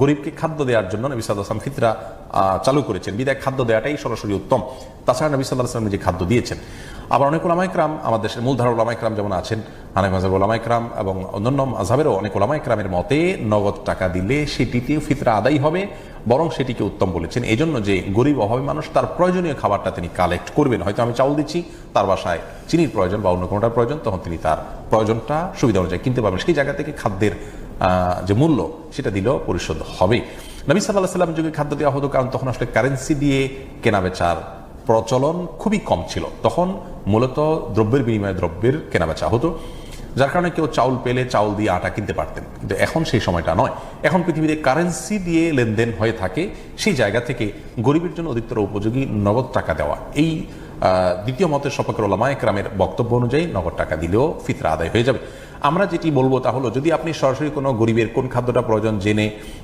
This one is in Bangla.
গরিবকে খাদ্য দেওয়ার জন্য নবী সাল্লাল্লাহু আলাইহি ওয়াসাল্লাম ফিতরা চালু করেছেন, বিদায় খাদ্য দেওয়াটাই সরাসরি উত্তম। তাছাড়া নবী সাল্লাল্লাহু আলাইহি ওয়াসাল্লাম নিজে খাদ্য দিয়েছেন। আবার অনেক ওলামা ইকরাম, আমাদের দেশের মূলধারা ওলামা ইকরাম যেমন আছেন, হানাফি মাযহাবের ওলামা ইকরাম এবং অন্যান্য মাযহাবেরও অনেক ওলামা ইকরামের মতে নগদ টাকা দিলে সেটিতেও ফিতরা আদায় হবে, বরং সেটিকে উত্তম বলেছেন। এই জন্য যে গরিব অভাবী মানুষ তার প্রয়োজনীয় খাবারটা তিনি কালেক্ট করবেন, হয়তো আমি চাউল দিচ্ছি, তার বাসায় চিনির প্রয়োজন বা অন্য কোনোটার প্রয়োজন, তখন তিনি তার প্রয়োজনটা সুবিধা অনুযায়ী কিনতে পারবেন। সেই জায়গা থেকে খাদ্যের যে মূল্য সেটা দিলেও পরিশোধ হবে। নবী সাল্লাল্লাহু আলাইহি ওয়াসাল্লাম যুগে খাদ্য দেওয়া হতো, কারণ তখন আসলে কারেন্সি দিয়ে কেনা বেচার প্রচলন খুবই কম ছিল। তখন মূলত দ্রব্যের বিনিময়ে দ্রব্যের কেনাবেচা হতো, যার কারণে কেউ চাউল পেলে চাউল দিয়ে আটা কিনতে পারতেন। কিন্তু এখন সেই সময়টা নয়, এখন পৃথিবীতে কারেন্সি দিয়ে লেনদেন হয়ে থাকে। সেই জায়গা থেকে গরিবের জন্য অধিকতর উপযোগী নগদ টাকা দেওয়া। এই দ্বিতীয় মতের সপক্ষের ওলামা ইকরামের বক্তব্য অনুযায়ী নগদ টাকা দিলেও ফিতরা আদায় হয়ে যাবে। আমরা যেটি বলবো তা হলো, যদি আপনি সরাসরি কোনো গরিবের কোন খাদ্যটা প্রয়োজন জেনে